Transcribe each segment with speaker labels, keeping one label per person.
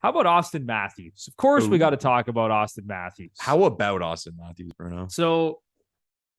Speaker 1: How about Auston Matthews? Of course, we got to talk about Auston Matthews.
Speaker 2: How about Auston Matthews, Bruno?
Speaker 1: So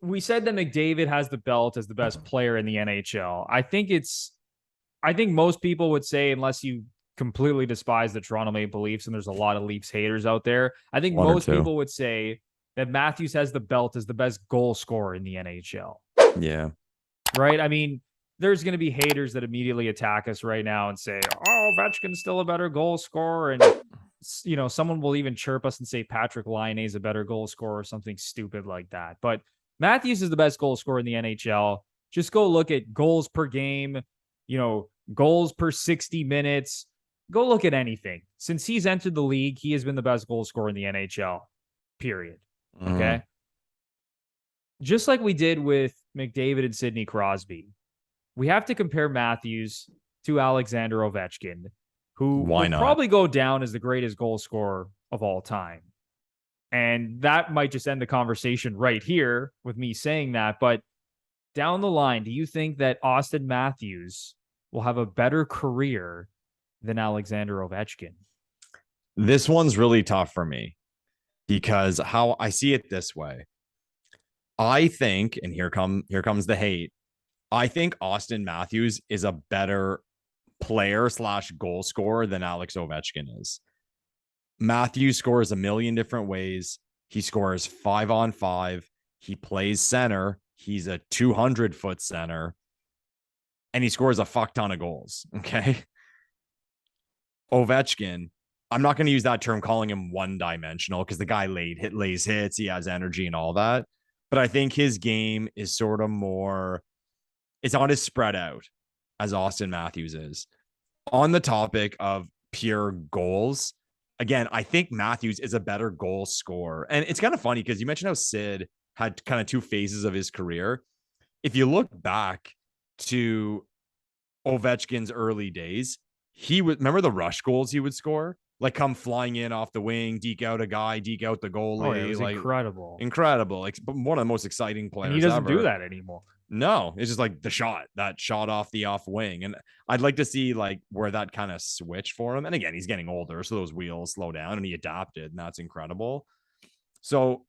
Speaker 1: we said that McDavid has the belt as the best player in the NHL. I think most people would say, unless you completely despise the Toronto Maple Leafs, and there's a lot of Leafs haters out there, I think most people would say that Matthews has the belt as the best goal scorer in the NHL.
Speaker 2: Yeah.
Speaker 1: Right? I mean, there's going to be haters that immediately attack us right now and say, oh, Ovechkin's still a better goal scorer. And, you know, someone will even chirp us and say Patrick Laine is a better goal scorer or something stupid like that. But Matthews is the best goal scorer in the NHL. Just go look at goals per game, you know, goals per 60 minutes. Go look at anything. Since he's entered the league, he has been the best goal scorer in the NHL, period. Okay? Just like we did with McDavid and Sidney Crosby, we have to compare Matthews to Alexander Ovechkin, who will probably go down as the greatest goal scorer of all time. And that might just end the conversation right here with me saying that. But down the line, do you think that Auston Matthews will have a better career than Alexander Ovechkin?
Speaker 2: This one's really tough for me because how I see it this way. I think, and here comes the hate. I think Auston Matthews is a better player / goal scorer than Alex Ovechkin is. Matthews scores a million different ways. He scores 5-on-5. He plays center. He's a 200-foot center. And he scores a fuck ton of goals. Okay. Ovechkin, I'm not going to use that term calling him one-dimensional because the guy lays hits. He has energy and all that. But I think his game is sort of more, it's not as spread out as Auston Matthews is. On the topic of pure goals, again, I think Matthews is a better goal scorer. And it's kind of funny because you mentioned how Sid had kind of two phases of his career. If you look back to Ovechkin's early days, he would remember the rush goals he would score, like come flying in off the wing, deke out a guy, deke out the goalie.
Speaker 1: Oh, it was like
Speaker 2: incredible. Like one of the most exciting players.
Speaker 1: And he doesn't do that anymore.
Speaker 2: No, it's just like that shot off the off wing. And I'd like to see like where that kind of switch for him. And again, he's getting older, so those wheels slow down and he adapted, and that's incredible. So,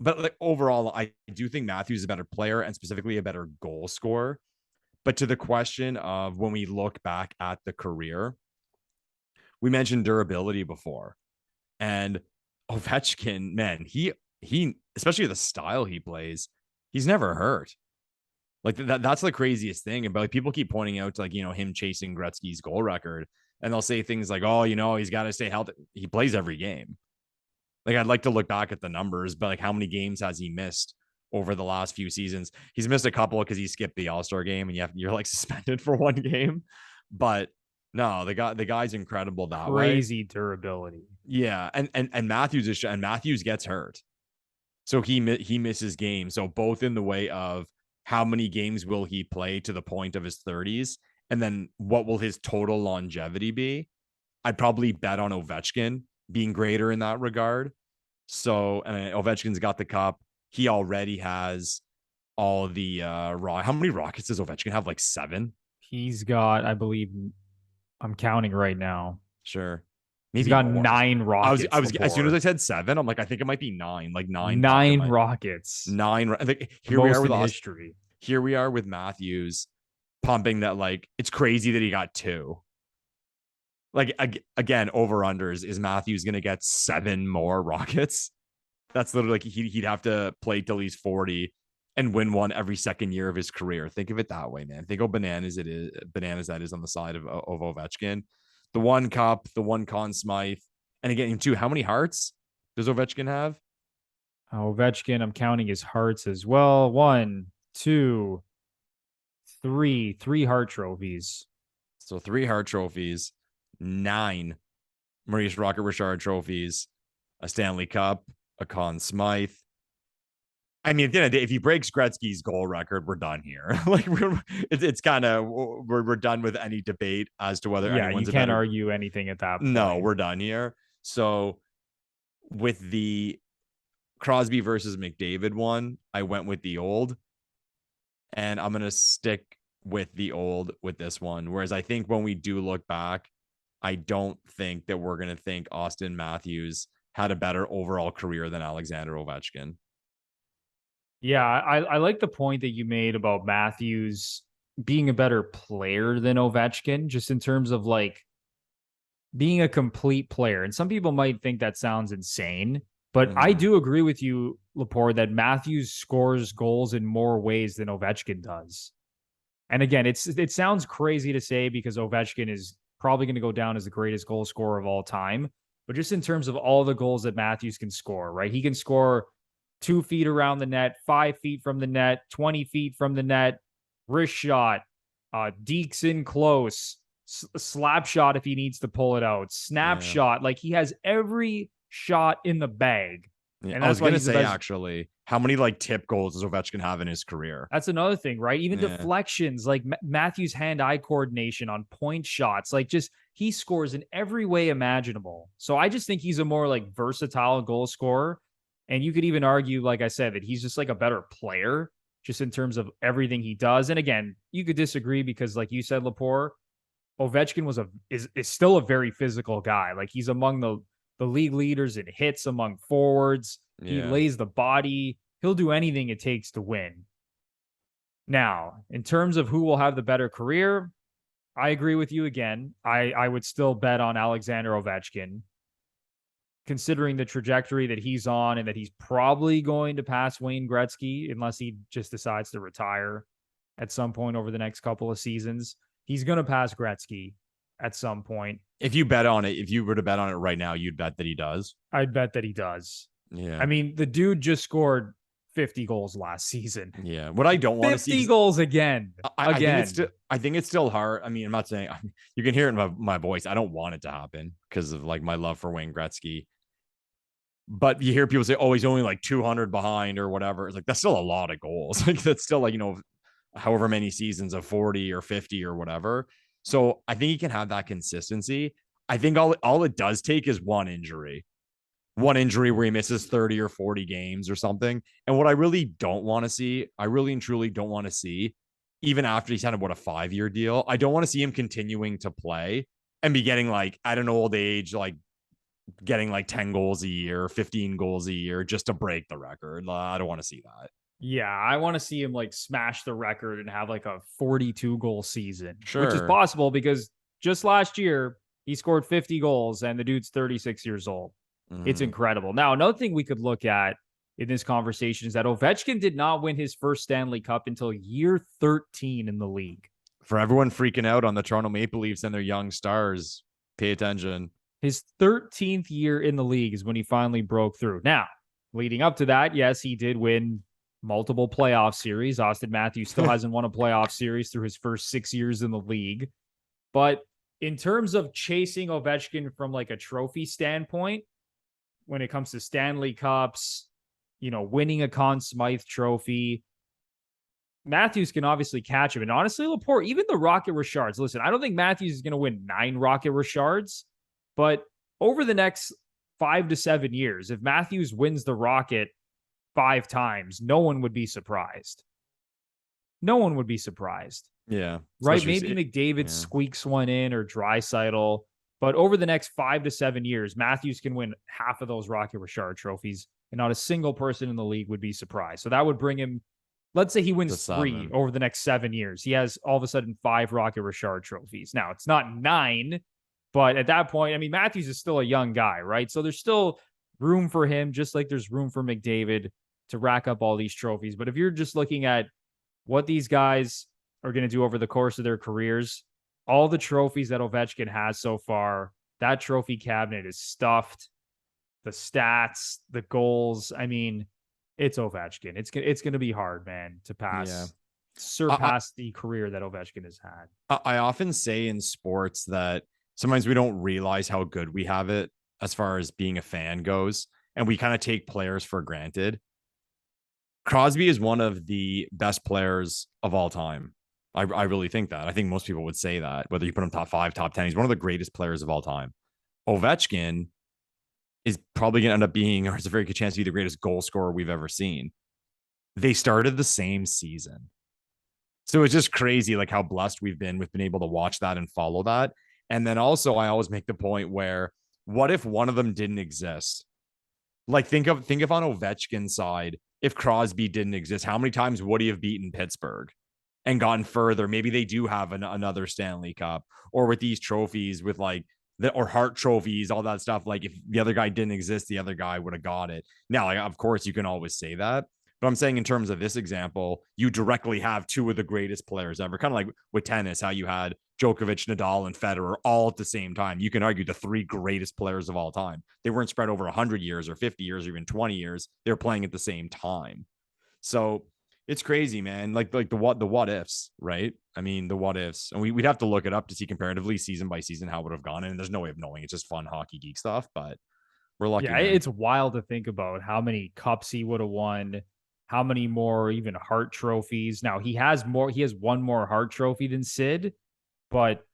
Speaker 2: but like overall, I do think Matthews is a better player and specifically a better goal scorer. But to the question of when we look back at the career, we mentioned durability before. And Ovechkin, man, he especially the style he plays, he's never hurt. Like that's the craziest thing. But like, people keep pointing out to like, you know, him chasing Gretzky's goal record. And they'll say things like, oh, you know, he's got to stay healthy. He plays every game. Like, I'd like to look back at the numbers, but like how many games has he missed over the last few seasons? He's missed a couple because he skipped the All-Star game and you're like suspended for one game. But no, the guy's incredible that way.
Speaker 1: Crazy durability.
Speaker 2: Yeah. And Matthews gets hurt. So he misses games. So both in the way of how many games will he play to the point of his 30s? And then what will his total longevity be? I'd probably bet on Ovechkin being greater in that regard. So, and Ovechkin's got the cup. He already has all the how many Rockets does Ovechkin have? Like 7?
Speaker 1: He's got, I believe, I'm counting right now.
Speaker 2: Sure.
Speaker 1: He's got more. 9 Rockets.
Speaker 2: I was as soon as I said 7, I'm like, I think it might be 9. Like 9
Speaker 1: Rockets.
Speaker 2: 9. Like, here we are with history. Here we are with Matthews pumping that. Like, it's crazy that he got 2. Like, again, over-unders, is Matthews going to get 7 more Rockets? That's literally like he'd have to play till he's 40 and win one every second year of his career. Think of it that way, man. Think how bananas that is on the side of Ovechkin. The 1 cup, the 1 Conn Smythe. And again, too, how many hearts does Ovechkin have?
Speaker 1: Ovechkin, I'm counting his hearts as well. 1, 2, 3. 3 Hart trophies.
Speaker 2: So 3 Hart trophies. 9 Maurice Rocket Richard trophies, a Stanley Cup, a Conn Smythe. I mean, at the end of the day, if he breaks Gretzky's goal record, we're done here. Like, it's kind of, we're done with any debate as to whether anyone's
Speaker 1: you can't argue anything at that point.
Speaker 2: No, we're done here. So with the Crosby versus McDavid one, I went with the old, and I'm going to stick with the old with this one. Whereas I think when we do look back, I don't think that we're going to think Auston Matthews had a better overall career than Alexander Ovechkin.
Speaker 1: Yeah, I like the point that you made about Matthews being a better player than Ovechkin, just in terms of like being a complete player. And some people might think that sounds insane, but I do agree with you, Lepore, that Matthews scores goals in more ways than Ovechkin does. And again, it sounds crazy to say because Ovechkin is probably going to go down as the greatest goal scorer of all time. But just in terms of all the goals that Matthews can score, right? He can score 2 feet around the net, 5 feet from the net, 20 feet from the net, wrist shot, dekes in close, slap shot if he needs to pull it out, snap shot. Like he has every shot in the bag.
Speaker 2: Yeah,
Speaker 1: And
Speaker 2: I
Speaker 1: that's
Speaker 2: was
Speaker 1: why
Speaker 2: going to
Speaker 1: he's the
Speaker 2: say,
Speaker 1: best.
Speaker 2: actually, how many like tip goals does Ovechkin have in his career?
Speaker 1: That's another thing, right? Even
Speaker 2: Yeah.
Speaker 1: deflections, like Matthews' hand-eye coordination on point shots, like just he scores in every way imaginable. So I just think he's a more like versatile goal scorer. And you could even argue, like I said, that he's just like a better player, just in terms of everything he does. And again, you could disagree because, like you said, Lepore, Ovechkin is still a very physical guy. Like he's among the league leaders in hits among forwards. He
Speaker 2: Yeah.
Speaker 1: lays the body. He'll do anything it takes to win. Now, in terms of who will have the better career, I agree with you again. I would still bet on Alexander Ovechkin, considering the trajectory that he's on and that he's probably going to pass Wayne Gretzky unless he just decides to retire at some point over the next couple of seasons. He's going to pass Gretzky at some point.
Speaker 2: If you bet on it, if you were to bet on it right now, you'd bet that he does.
Speaker 1: I'd bet that he does.
Speaker 2: Yeah.
Speaker 1: I mean, the dude just scored 50 goals last season.
Speaker 2: Yeah. What I don't want to see
Speaker 1: 50 goals again.
Speaker 2: I think it's still hard. I mean, I'm not saying you can hear it in my voice. I don't want it to happen because of like my love for Wayne Gretzky. But you hear people say, "Oh, he's only like 200 behind or whatever." It's like that's still a lot of goals. Like that's still like, however many seasons of 40 or 50 or whatever. So I think he can have that consistency. I think all it does take is one injury where he misses 30 or 40 games or something. And what I really don't want to see, I really and truly don't want to see, even after he's had a 5-year deal, I don't want to see him continuing to play and be getting like at an old age, like getting like 10 goals a year, 15 goals a year just to break the record. I don't want to see that.
Speaker 1: Yeah, I want to see him like smash the record and have like a 42 goal season,
Speaker 2: Sure.
Speaker 1: which is possible because just last year he scored 50 goals and the dude's 36 years old. It's incredible. Now, another thing we could look at in this conversation is that Ovechkin did not win his first Stanley Cup until year 13 in the league.
Speaker 2: For everyone freaking out on the Toronto Maple Leafs and their young stars, pay attention.
Speaker 1: His 13th year in the league is when he finally broke through. Now, leading up to that, yes, he did win multiple playoff series. Auston Matthews still hasn't won a playoff series through his first 6 years in the league. But in terms of chasing Ovechkin from like a trophy standpoint, when it comes to Stanley Cups, winning a Conn Smythe trophy, Matthews can obviously catch him. And honestly, Lepore, even the Rocket Richards, listen, I don't think Matthews is going to win 9 Rocket Richards, but over the next 5 to 7 years, if Matthews wins the Rocket 5 times, no one would be surprised. No one would be surprised.
Speaker 2: Yeah.
Speaker 1: Right? Maybe McDavid squeaks one in or Draisaitl. But over the next 5 to 7 years, Matthews can win half of those Rocket Richard trophies, and not a single person in the league would be surprised. So that would bring him, let's say he wins 3 over the next 7 years. He has all of a sudden 5 Rocket Richard trophies. Now, it's not 9, but at that point, I mean, Matthews is still a young guy, right? So there's still room for him, just like there's room for McDavid to rack up all these trophies. But if you're just looking at what these guys are going to do over the course of their careers, all the trophies that Ovechkin has so far, that trophy cabinet is stuffed. The stats, the goals. I mean, it's Ovechkin. It's going to be hard, man, to surpass the career that Ovechkin has had.
Speaker 2: I often say in sports that sometimes we don't realize how good we have it as far as being a fan goes, and we kind of take players for granted. Crosby is one of the best players of all time. I really think that. I think most people would say that, whether you put him top 5, top 10, he's one of the greatest players of all time. Ovechkin is probably going to end up being, or has a very good chance to be the greatest goal scorer we've ever seen. They started the same season. So it's just crazy, like how blessed we've been with being able to watch that and follow that. And then also I always make the point where what if one of them didn't exist? Like think of on Ovechkin's side, if Crosby didn't exist, how many times would he have beaten Pittsburgh and gotten further? Maybe they do have another Stanley Cup, or with these trophies with like or Hart trophies, all that stuff. Like if the other guy didn't exist, the other guy would have got it. Now, like, of course, you can always say that. But I'm saying in terms of this example, you directly have two of the greatest players ever. Kind of like with tennis, how you had Djokovic, Nadal, and Federer all at the same time. You can argue the three greatest players of all time. They weren't spread over 100 years or 50 years or even 20 years. They were playing at the same time. So it's crazy, man. Like the what ifs, right? I mean, the what ifs. And we'd have to look it up to see comparatively season by season how it would have gone. And there's no way of knowing. It's just fun hockey geek stuff, but we're lucky.
Speaker 1: Yeah, it's wild to think about how many cups he would have won, how many more even Hart trophies. Now he has one more Hart trophy than Sid, but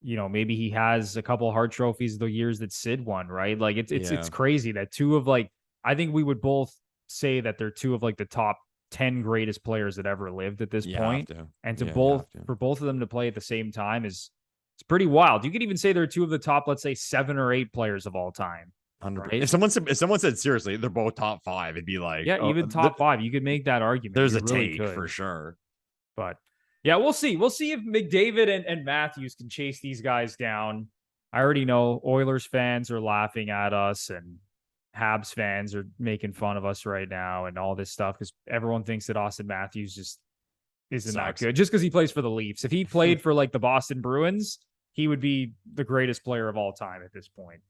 Speaker 1: maybe he has a couple Hart trophies the years that Sid won, right? Like it's crazy that two of like, I think we would both say that they're two of like the top 10 greatest players that ever lived at this point. And for both of them to play at the same time it's pretty wild. You could even say they're two of the top, let's say 7 or 8 players of all time.
Speaker 2: Right? If someone said seriously, they're both top 5, it'd be like,
Speaker 1: even top 5. You could make that argument.
Speaker 2: There's a take for sure.
Speaker 1: But yeah, we'll see. We'll see if McDavid and Matthews can chase these guys down. I already know Oilers fans are laughing at us and Habs fans are making fun of us right now and all this stuff because everyone thinks that Auston Matthews just isn't that good just because he plays for the Leafs. If he played for like the Boston Bruins, he would be the greatest player of all time at this point.